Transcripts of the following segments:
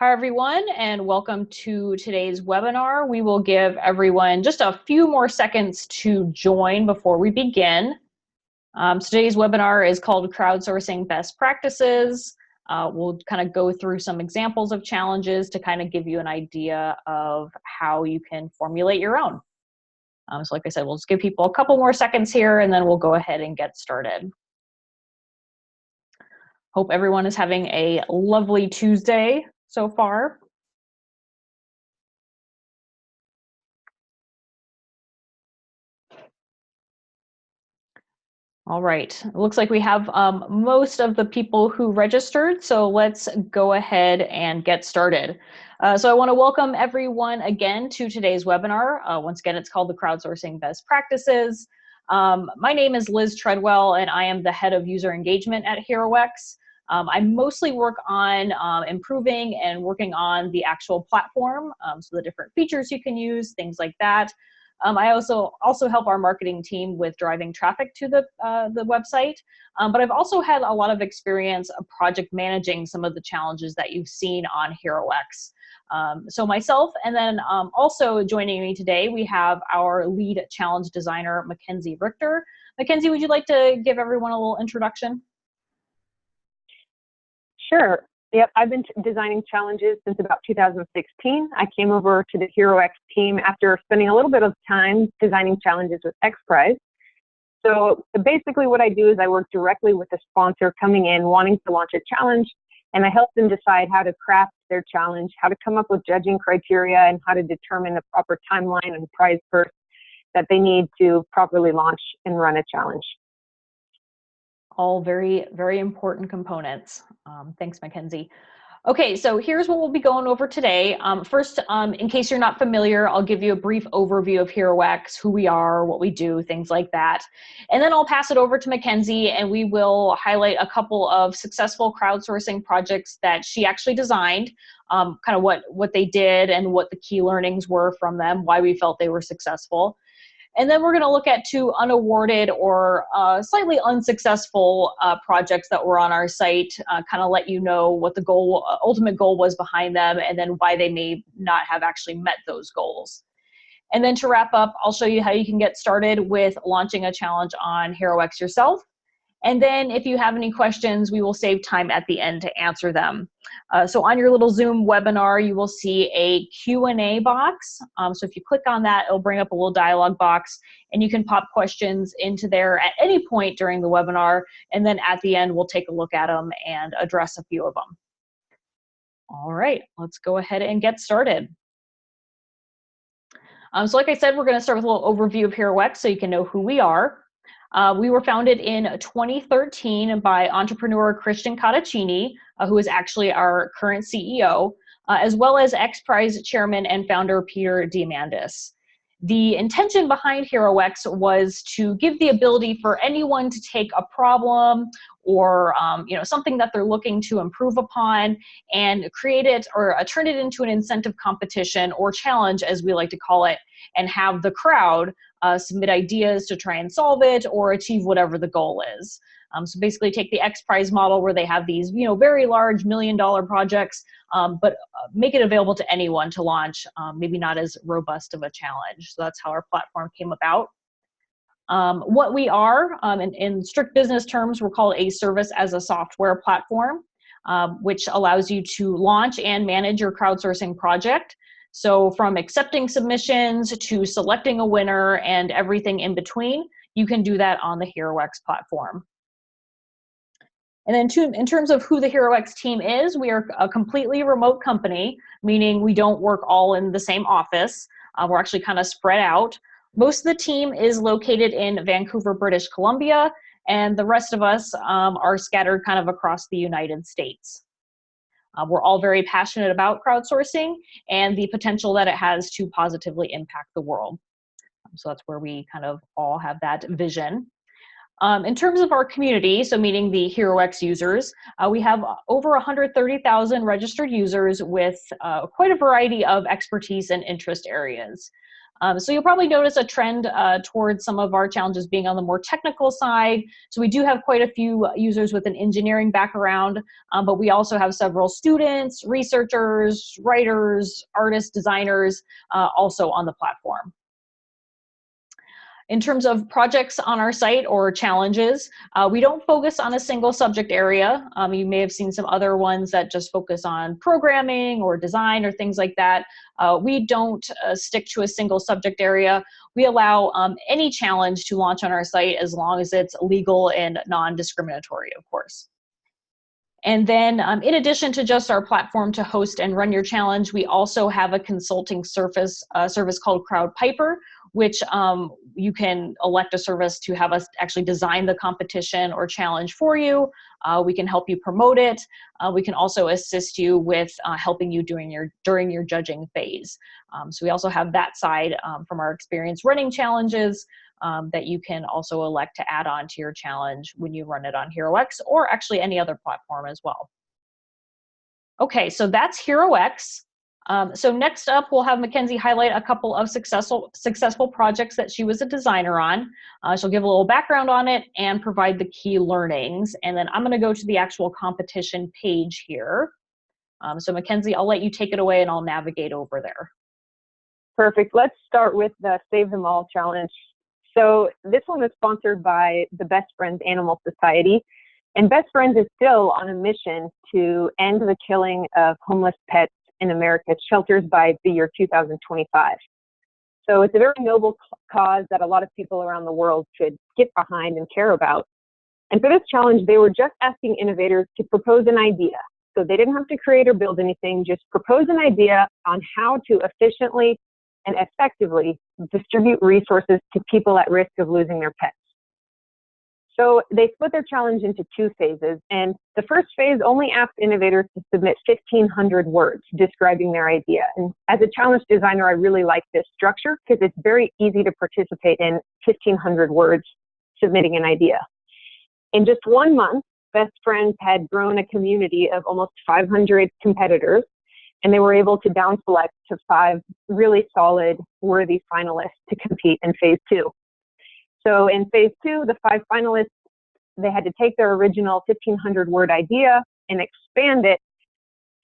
Hi, everyone, and welcome to today's webinar. We will give everyone just a few more seconds to join before we begin. Today's webinar is called Crowdsourcing Best Practices. We'll kind of go through some examples of challenges to kind of give you an idea of how you can formulate your own. So like I said, we'll just give people a couple more seconds here and then we'll go ahead and get started. Hope everyone is having a lovely Tuesday so far. All right, it looks like we have most of the people who registered, so let's go ahead and get started. So I want to welcome everyone again to today's webinar. Once again, it's called the Crowdsourcing Best Practices. My name is Liz Treadwell, and I am the head of user engagement at HeroX. I mostly work on improving and working on the actual platform, so the different features you can use, things like that. I also help our marketing team with driving traffic to the website, but I've also had a lot of experience of project managing some of the challenges that you've seen on HeroX. So myself, and then also joining me today, we have our lead challenge designer, Mackenzie Richter. Mackenzie, would you like to give everyone a little introduction? Sure. Yep, I've been designing challenges since about 2016. I came over to the HeroX team after spending a little bit of time designing challenges with XPRIZE. So basically what I do is I work directly with the sponsor coming in wanting to launch a challenge, and I help them decide how to craft their challenge, how to come up with judging criteria, and how to determine the proper timeline and prize purse that they need to properly launch and run a challenge. All very, very important components. Thanks, Mackenzie. Okay, so here's what we'll be going over today. First, in case you're not familiar, I'll give you a brief overview of HeroX, who we are, what we do, things like that. And then I'll pass it over to Mackenzie and we will highlight a couple of successful crowdsourcing projects that she actually designed, kind of what they did and what the key learnings were from them, why we felt they were successful. And then we're going to look at two unawarded or slightly unsuccessful projects that were on our site, kind of let you know what the ultimate goal was behind them, and then why they may not have actually met those goals. And then to wrap up, I'll show you how you can get started with launching a challenge on HeroX yourself. And then if you have any questions, we will save time at the end to answer them. So on your little Zoom webinar, you will see a Q&A box. So if you click on that, it'll bring up a little dialog box and you can pop questions into there at any point during the webinar. And then at the end, we'll take a look at them and address a few of them. All right, let's go ahead and get started. So like I said, we're going to start with a little overview of HeroX so you can know who we are. We were founded in 2013 by entrepreneur Christian Cottaccini, who is actually our current CEO, as well as XPRIZE chairman and founder Peter Diamandis. The intention behind HeroX was to give the ability for anyone to take a problem or something that they're looking to improve upon and create it or turn it into an incentive competition or challenge, as we like to call it, and have the crowd submit ideas to try and solve it or achieve whatever the goal is. So basically take the XPRIZE model where they have these very large $1 million projects, but make it available to anyone to launch, maybe not as robust of a challenge. So that's how our platform came about. What we are, in strict business terms, we're called a service as a software platform, which allows you to launch and manage your crowdsourcing project. So from accepting submissions to selecting a winner and everything in between, you can do that on the HeroX platform. And then in terms of who the HeroX team is, we are a completely remote company, meaning we don't work all in the same office. We're actually kind of spread out. Most of the team is located in Vancouver, British Columbia, and the rest of us are scattered kind of across the United States. We're all very passionate about crowdsourcing and the potential that it has to positively impact the world. So that's where we kind of all have that vision. In terms of our community, so meaning the HeroX users, we have over 130,000 registered users with quite a variety of expertise and interest areas. So you'll probably notice a trend towards some of our challenges being on the more technical side. So we do have quite a few users with an engineering background, but we also have several students, researchers, writers, artists, designers also on the platform. In terms of projects on our site or challenges, we don't focus on a single subject area. You may have seen some other ones that just focus on programming or design or things like that. We don't stick to a single subject area. We allow any challenge to launch on our site as long as it's legal and non-discriminatory, of course. And then in addition to just our platform to host and run your challenge, we also have a consulting service called CrowdPiper, which you can elect a service to have us actually design the competition or challenge for you. We can help you promote it. We can also assist you with helping you during your judging phase. So we also have that side from our experience running challenges that you can also elect to add on to your challenge when you run it on HeroX or actually any other platform as well. Okay, so that's HeroX. So next up, we'll have Mackenzie highlight a couple of successful projects that she was a designer on. She'll give a little background on it and provide the key learnings. And then I'm going to go to the actual competition page here. So Mackenzie, I'll let you take it away and I'll navigate over there. Perfect. Let's start with the Save Them All challenge. So this one is sponsored by the Best Friends Animal Society. And Best Friends is still on a mission to end the killing of homeless pets in America's shelters by the year 2025. So it's a very noble cause that a lot of people around the world should get behind and care about. And for this challenge, they were just asking innovators to propose an idea. So they didn't have to create or build anything, just propose an idea on how to efficiently and effectively distribute resources to people at risk of losing their pets. So they split their challenge into two phases, and the first phase only asked innovators to submit 1,500 words describing their idea. And as a challenge designer, I really like this structure because it's very easy to participate in 1,500 words submitting an idea. In just 1 month, Best Friends had grown a community of almost 500 competitors, and they were able to down select to 5 really solid, worthy finalists to compete in phase 2. So in phase 2, the 5 finalists, they had to take their original 1,500 word idea and expand it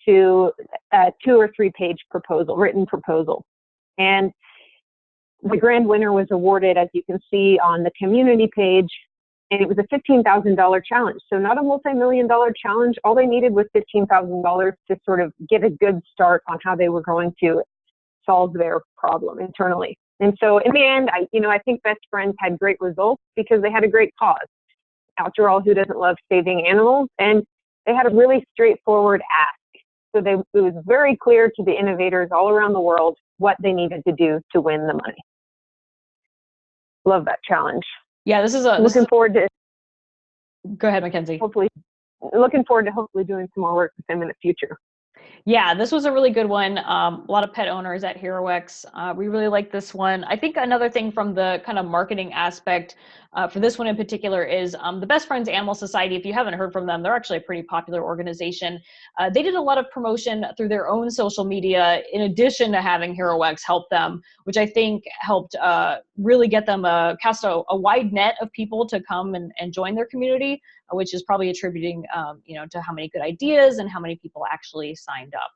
to a 2 or 3 page proposal, written proposal. And the grand winner was awarded, as you can see on the community page, and it was a $15,000 challenge. So not a multi-million-dollar challenge. All they needed was $15,000 to sort of get a good start on how they were going to solve their problem internally. And so in the end, I think Best Friends had great results because they had a great cause. After all, who doesn't love saving animals? And they had a really straightforward ask. So it was very clear to the innovators all around the world what they needed to do to win the money. Love that challenge. Yeah, looking forward to. Go ahead, Mackenzie. Looking forward to hopefully doing some more work with them in the future. Yeah, this was a really good one. A lot of pet owners at HeroX. We really like this one. I think another thing from the kind of marketing aspect for this one in particular is the Best Friends Animal Society. If you haven't heard from them, they're actually a pretty popular organization. They did a lot of promotion through their own social media in addition to having HeroX help them, which I think helped really get them cast a wide net of people to come and join their community, which is probably attributing to how many good ideas and how many people actually signed up.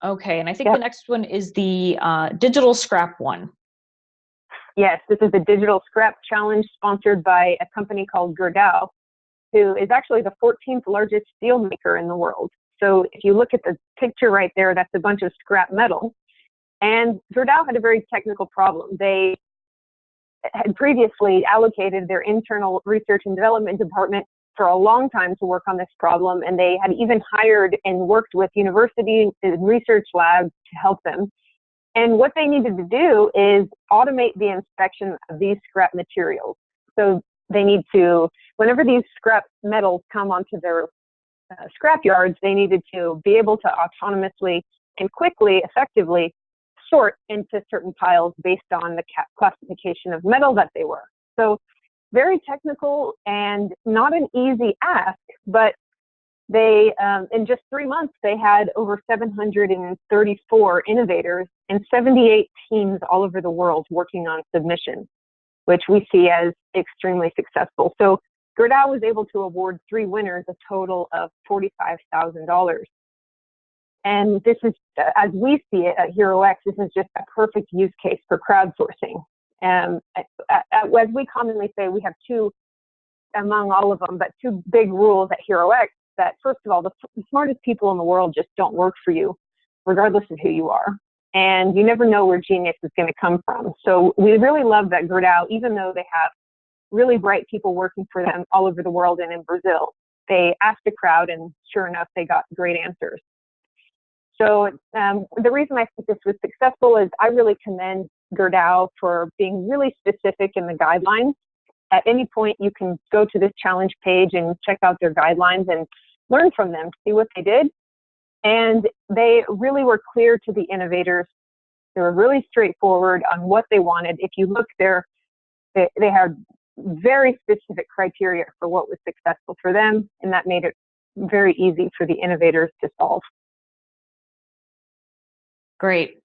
Okay, and I think the next one is the digital scrap one. Yes, this is the digital scrap challenge sponsored by a company called Gerdau, who is actually the 14th largest steel maker in the world. So if you look at the picture right there, that's a bunch of scrap metal. And Gerdau had a very technical problem. They had previously allocated their internal research and development department for a long time to work on this problem, and they had even hired and worked with university and research labs to help them. And what they needed to do is automate the inspection of these scrap materials. So they need to, whenever these scrap metals come onto their scrap yards, they needed to be able to autonomously and quickly, effectively sort into certain piles based on the classification of metal that they were. So very technical and not an easy ask, but They, in just 3 months, they had over 734 innovators and 78 teams all over the world working on submissions, which we see as extremely successful. So Gerdau was able to award 3 winners a total of $45,000. And this is, as we see it at HeroX, this is just a perfect use case for crowdsourcing. As we commonly say, we have 2 among all of them, but 2 big rules at HeroX that, first of all, the smartest people in the world just don't work for you, regardless of who you are. And you never know where genius is going to come from. So we really love that Gerdau, even though they have really bright people working for them all over the world and in Brazil, they asked the crowd, and sure enough, they got great answers. So the reason I think this was successful is I really commend Gerdau for being really specific in the guidelines. At any point, you can go to this challenge page and check out their guidelines and learn from them, see what they did. And they really were clear to the innovators. They were really straightforward on what they wanted. If you look there, they had very specific criteria for what was successful for them, and that made it very easy for the innovators to solve. Great.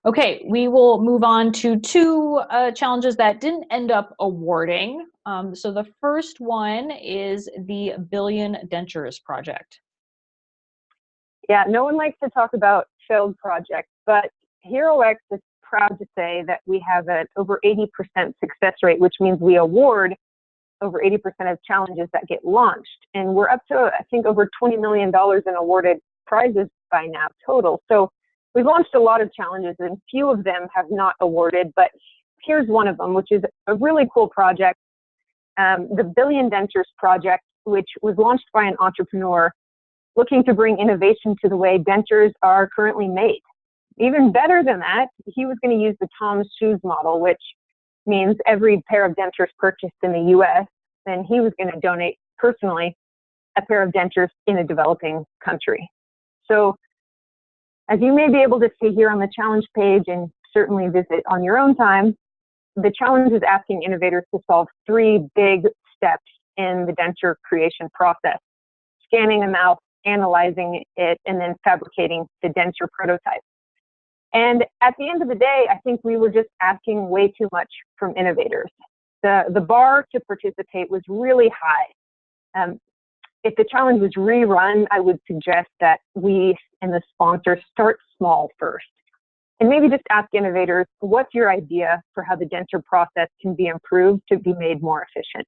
Okay, we will move on to 2 challenges that didn't end up awarding. So the first one is the Billion Dentures project. Yeah, no one likes to talk about failed projects, but HeroX is proud to say that we have an over 80% success rate, which means we award over 80% of challenges that get launched. And we're up to, I think, over $20 million in awarded prizes by now total. So we've launched a lot of challenges, and few of them have not awarded, but here's one of them, which is a really cool project. The Billion Dentures project, which was launched by an entrepreneur looking to bring innovation to the way dentures are currently made. Even better than that, he was going to use the Tom's Shoes model, which means every pair of dentures purchased in the US, then he was going to donate personally a pair of dentures in a developing country. So as you may be able to see here on the challenge page, and certainly visit on your own time, the challenge is asking innovators to solve 3 big steps in the denture creation process: scanning a mouth, analyzing it, and then fabricating the denture prototype. And at the end of the day, I think we were just asking way too much from innovators. The bar to participate was really high. If the challenge was rerun, I would suggest that we and the sponsor start small first. And maybe just ask innovators, what's your idea for how the denture process can be improved to be made more efficient?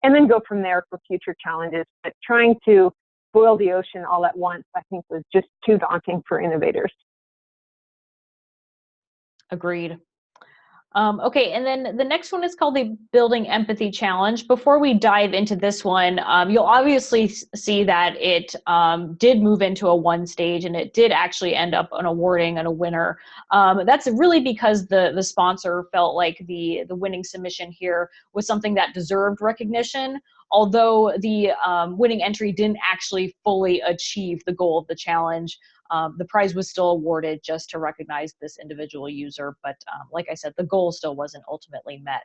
And then go from there for future challenges. But trying to boil the ocean all at once, I think, was just too daunting for innovators. Agreed. Okay, and then the next one is called the Building Empathy Challenge. Before we dive into this one, you'll obviously see that it did move into a 1 stage, and it did actually end up an awarding and a winner. That's really because the sponsor felt like the winning submission here was something that deserved recognition, although the winning entry didn't actually fully achieve the goal of the challenge. The prize was still awarded just to recognize this individual user, but like I said, the goal still wasn't ultimately met.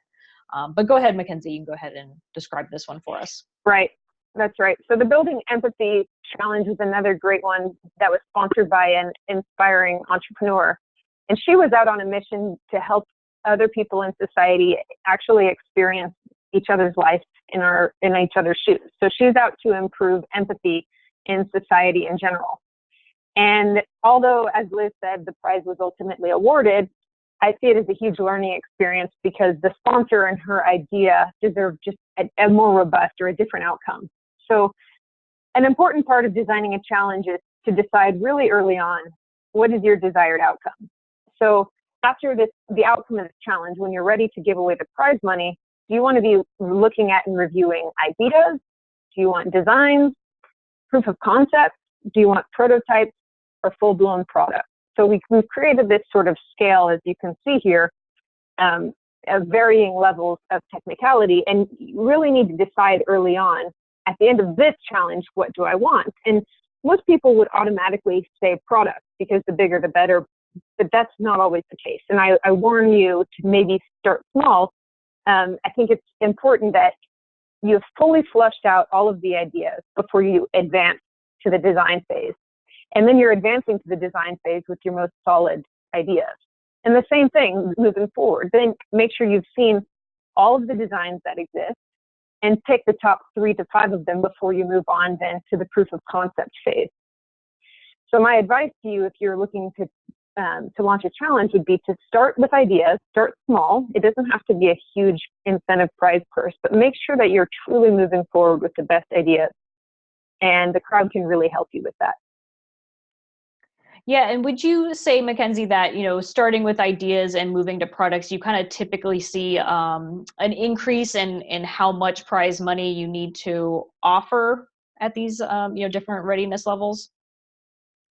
But go ahead, Mackenzie, you can go ahead and describe this one for us. Right, that's right. So the Building Empathy Challenge is another great one that was sponsored by an inspiring entrepreneur. And she was out on a mission to help other people in society actually experience each other's life in each other's shoes. So she's out to improve empathy in society in general. And although, as Liz said, the prize was ultimately awarded, I see it as a huge learning experience because the sponsor and her idea deserve just a more robust or a different outcome. So an important part of designing a challenge is to decide really early on, what is your desired outcome? So after the outcome of the challenge, when you're ready to give away the prize money, do you want to be looking at and reviewing ideas? Do you want designs, proof of concept? Do you want prototypes or full-blown product? So we've created this sort of scale, as you can see here, of varying levels of technicality, and you really need to decide early on, at the end of this challenge, what do I want? And most people would automatically say product, because the bigger the better, but that's not always the case. And I warn you to maybe start small. I think it's important that you've fully flushed out all of the ideas before you advance to the design phase. And then you're advancing to the design phase with your most solid ideas. And the same thing moving forward. Then make sure you've seen all of the designs that exist and pick the top 3 to 5 of them before you move on then to the proof of concept phase. So my advice to you, if you're looking to launch a challenge, would be to start with ideas, start small. It doesn't have to be a huge incentive prize purse, but make sure that you're truly moving forward with the best ideas. And the crowd can really help you with that. Yeah, and would you say, Mackenzie, that, you know, starting with ideas and moving to products, you kind of typically see an increase in how much prize money you need to offer at these, you know, different readiness levels?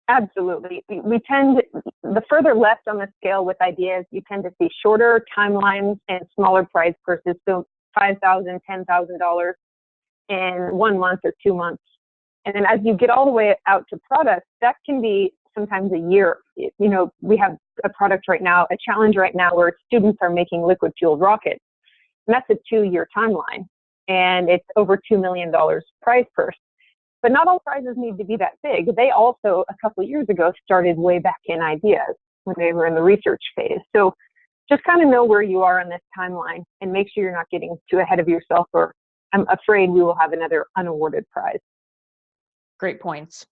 Absolutely. We tend, the further left on the scale with ideas, you tend to see shorter timelines and smaller prize purses. So $5,000, $10,000 in 1 month or 2 months. And then as you get all the way out to products, that can be sometimes a year. You know, we have a product right now, a challenge right now where students are making liquid fueled rockets. And that's a 2-year timeline. And it's over $2 million prize purse. But not all prizes need to be that big. They also, a couple of years ago, started way back in ideas when they were in the research phase. So just kind of know where you are on this timeline and make sure you're not getting too ahead of yourself, or I'm afraid we will have another unawarded prize. Great points.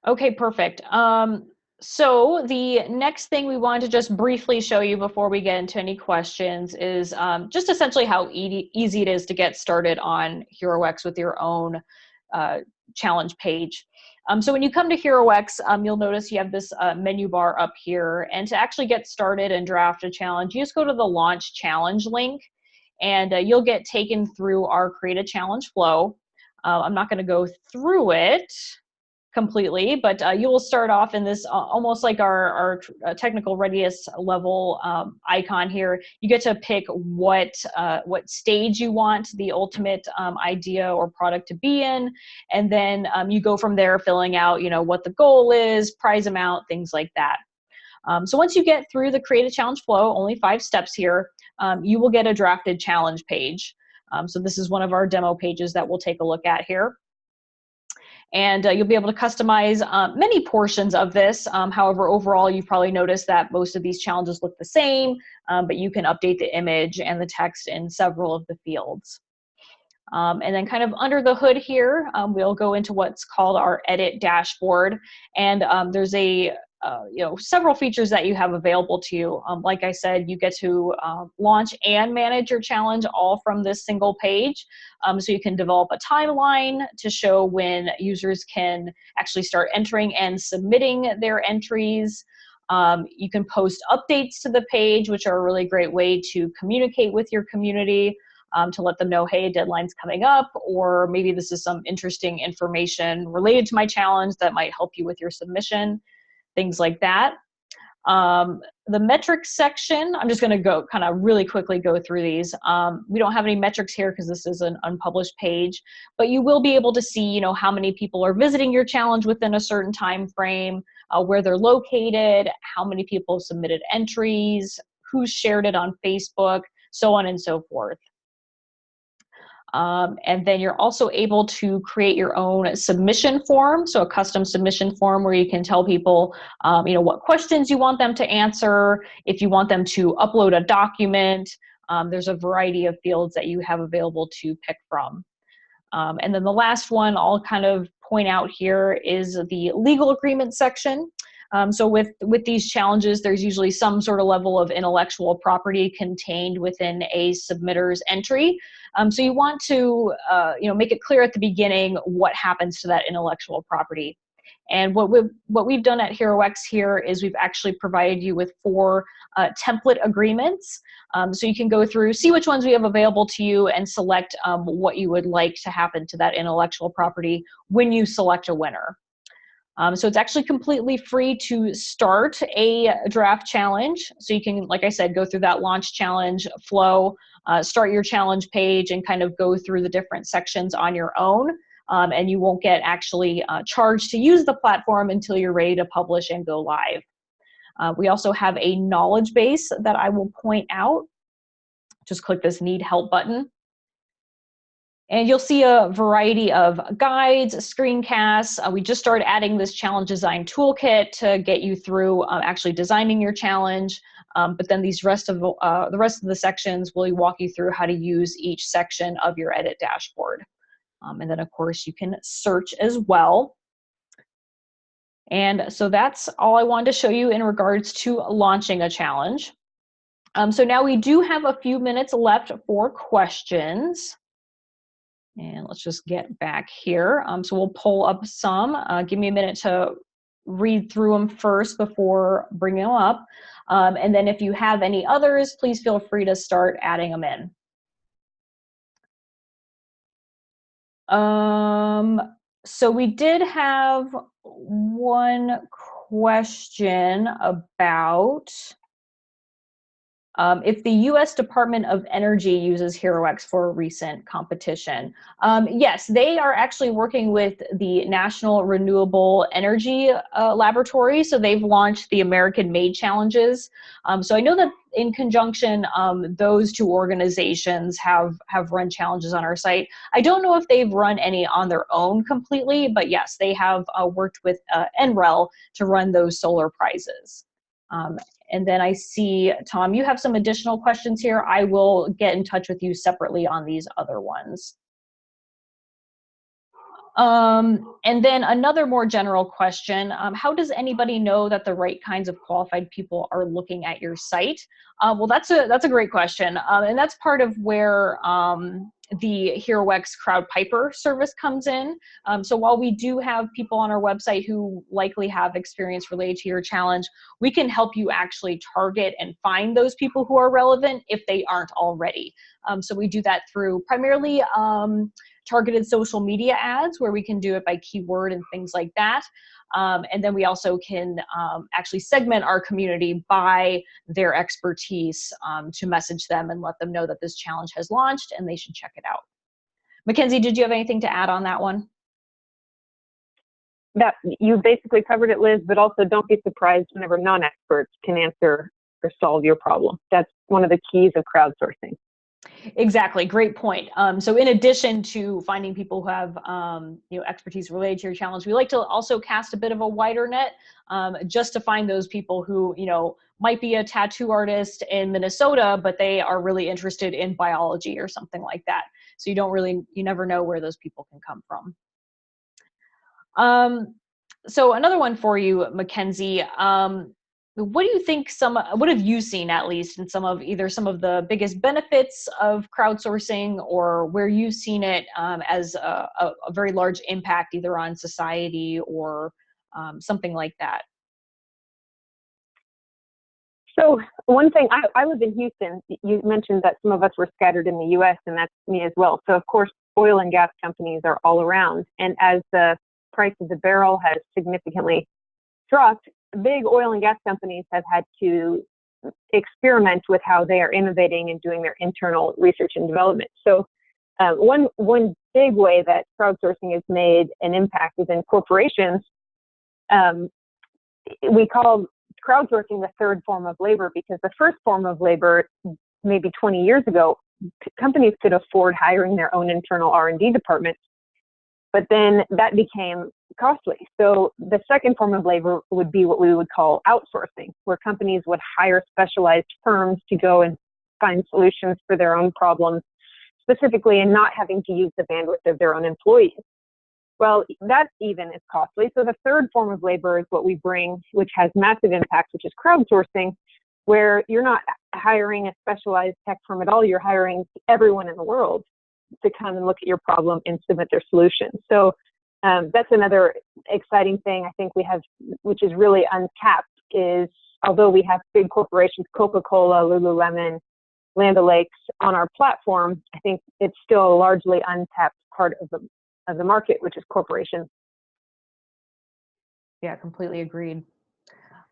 Okay, perfect. So the next thing we wanted to just briefly show you before we get into any questions is just essentially how easy it is to get started on HeroX with your own challenge page. So when you come to HeroX, you'll notice you have this menu bar up here. And to actually get started and draft a challenge, you just go to the Launch Challenge link, and you'll get taken through our Create a Challenge flow. I'm not going to go through it completely, but you will start off in this almost like our technical readiness level icon here. You get to pick what stage you want the ultimate idea or product to be in, and then you go from there, filling out, you know, what the goal is, prize amount, things like that. So once you get through the Create a Challenge flow, only 5 steps here, you will get a drafted challenge page. So this is one of our demo pages that we'll take a look at here. And you'll be able to customize many portions of this. However, overall, you've probably noticed that most of these challenges look the same, but you can update the image and the text in several of the fields. And then kind of under the hood here, we'll go into what's called our edit dashboard. And there's several features that you have available to you. Like I said, you get to launch and manage your challenge all from this single page. So you can develop a timeline to show when users can actually start entering and submitting their entries. You can post updates to the page, which are a really great way to communicate with your community. To let them know, hey, deadline's coming up, or maybe this is some interesting information related to my challenge that might help you with your submission, things like that. The metrics section, I'm just going to go kind of really quickly go through these. We don't have any metrics here because this is an unpublished page, but you will be able to see, you know, how many people are visiting your challenge within a certain time frame, where they're located, how many people have submitted entries, who's shared it on Facebook, so on and so forth. And then you're also able to create your own submission form, so a custom submission form where you can tell people, you know, what questions you want them to answer, if you want them to upload a document. There's a variety of fields that you have available to pick from. And then the last one I'll kind of point out here is the legal agreement section. So with these challenges, there's usually some sort of level of intellectual property contained within a submitter's entry. So you want to make it clear at the beginning what happens to that intellectual property. And what we've done at HeroX here is we've actually provided you with 4 template agreements. So you can go through, see which ones we have available to you, and select what you would like to happen to that intellectual property when you select a winner. So it's actually completely free to start a draft challenge. So you can, like I said, go through that launch challenge flow, start your challenge page, and kind of go through the different sections on your own. And you won't get actually charged to use the platform until you're ready to publish and go live. We also have a knowledge base that I will point out. Just click this Need Help button. And you'll see a variety of guides, screencasts. We just started adding this challenge design toolkit to get you through actually designing your challenge. But then the rest of the sections will walk you through how to use each section of your edit dashboard. And then of course you can search as well. And so that's all I wanted to show you in regards to launching a challenge. So now we do have a few minutes left for questions. And let's just get back here. So we'll pull up some. Give me a minute to read through them first before bringing them up. And then if you have any others, please feel free to start adding them in. So we did have one question about if the U.S. Department of Energy uses HeroX for a recent competition. Yes, they are actually working with the National Renewable Energy Laboratory, so they've launched the American Made Challenges. So I know that in conjunction, those two organizations have run challenges on our site. I don't know if they've run any on their own completely, but yes, they have worked with NREL to run those solar prizes. And then I see, Tom, you have some additional questions here. I will get in touch with you separately on these other ones. And then another more general question, how does anybody know that the right kinds of qualified people are looking at your site? Well, that's a great question. And that's part of where the HeroX Crowd Piper service comes in. So while we do have people on our website who likely have experience related to your challenge, we can help you actually target and find those people who are relevant if they aren't already. So we do that through primarily targeted social media ads where we can do it by keyword and things like that. And then we also can actually segment our community by their expertise to message them and let them know that this challenge has launched and they should check it out. Mackenzie, did you have anything to add on that one? That you basically covered it, Liz, but also don't be surprised whenever non-experts can answer or solve your problem. That's one of the keys of crowdsourcing. Exactly, great point. So in addition to finding people who have expertise related to your challenge, we like to also cast a bit of a wider net just to find those people who might be a tattoo artist in Minnesota, but they are really interested in biology or something like that. So you never know where those people can come from. So another one for you, Mackenzie. What do you think what have you seen at least in some of the biggest benefits of crowdsourcing or where you've seen it as a very large impact either on society or something like that? So one thing, I live in Houston. You mentioned that some of us were scattered in the US, and that's me as well. So of course, oil and gas companies are all around. And as the price of the barrel has significantly dropped, big oil and gas companies have had to experiment with how they are innovating and doing their internal research and development. So one big way that crowdsourcing has made an impact is in corporations. We call crowdsourcing the third form of labor because the first form of labor, maybe 20 years ago, companies could afford hiring their own internal R&D departments, but then that became costly. So the second form of labor would be what we would call outsourcing, where companies would hire specialized firms to go and find solutions for their own problems specifically and not having to use the bandwidth of their own employees. Well, that even is costly. So the third form of labor is what we bring, which has massive impact, which is crowdsourcing, where you're not hiring a specialized tech firm at all. You're hiring everyone in the world to come and look at your problem and submit their solution. So that's another exciting thing I think we have, which is really untapped, is although we have big corporations, Coca-Cola, Lululemon, Land O'Lakes on our platform, I think it's still a largely untapped part of the market, which is corporations. Yeah, completely agreed.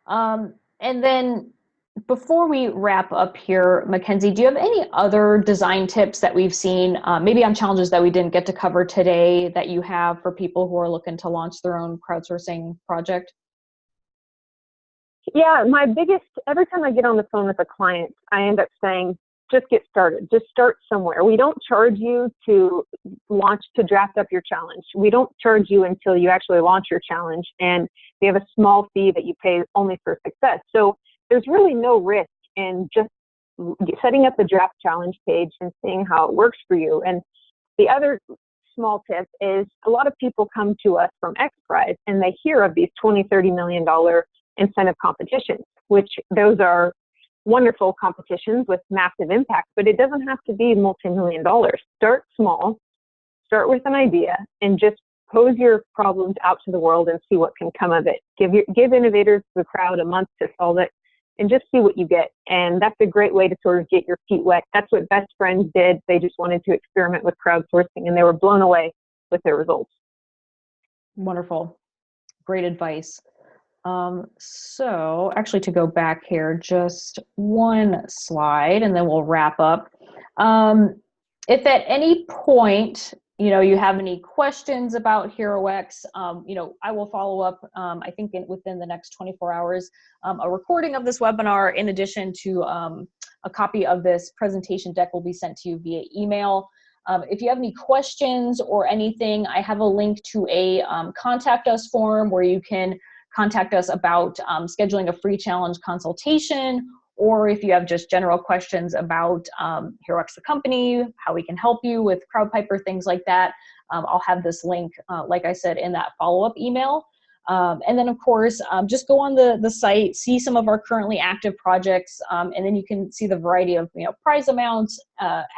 And then before we wrap up here, Mackenzie, do you have any other design tips that we've seen, maybe on challenges that we didn't get to cover today, that you have for people who are looking to launch their own crowdsourcing project? Yeah, every time I get on the phone with a client, I end up saying, just get started. Just start somewhere. We don't charge you to draft up your challenge. We don't charge you until you actually launch your challenge, and we have a small fee that you pay only for success. So there's really no risk in just setting up the draft challenge page and seeing how it works for you. And the other small tip is a lot of people come to us from XPRIZE and they hear of these $20–30 million incentive competitions, which those are wonderful competitions with massive impact, but it doesn't have to be multi-million dollars. Start small, start with an idea, and just pose your problems out to the world and see what can come of it. Give innovators, the crowd, a month to solve it, and just see what you get. And that's a great way to sort of get your feet wet. That's what Best Friends did. They just wanted to experiment with crowdsourcing, and they were blown away with their results. Wonderful. Great advice. So actually, to go back here, just one slide, and then we'll wrap up. If at any point, you have any questions about HeroX, I will follow up, I think within the next 24 hours, a recording of this webinar, in addition to a copy of this presentation deck will be sent to you via email. If you have any questions or anything, I have a link to a contact us form where you can contact us about scheduling a free challenge consultation, or if you have just general questions about HeroX the company, how we can help you with CrowdPiper, things like that. I'll have this link, like I said, in that follow-up email. And then, of course, just go on the site, see some of our currently active projects, and then you can see the variety of prize amounts,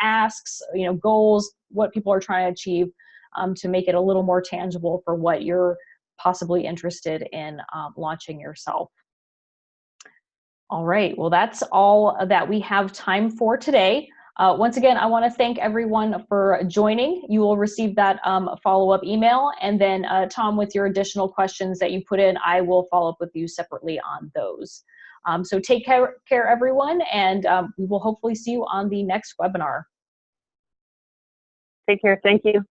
asks, goals, what people are trying to achieve, to make it a little more tangible for what you're possibly interested in launching yourself. All right, well, that's all that we have time for today. Once again, I want to thank everyone for joining. You will receive that follow-up email, and then Tom, with your additional questions that you put in, I will follow up with you separately on those. So take care everyone, and we will hopefully see you on the next webinar. Take care. Thank you.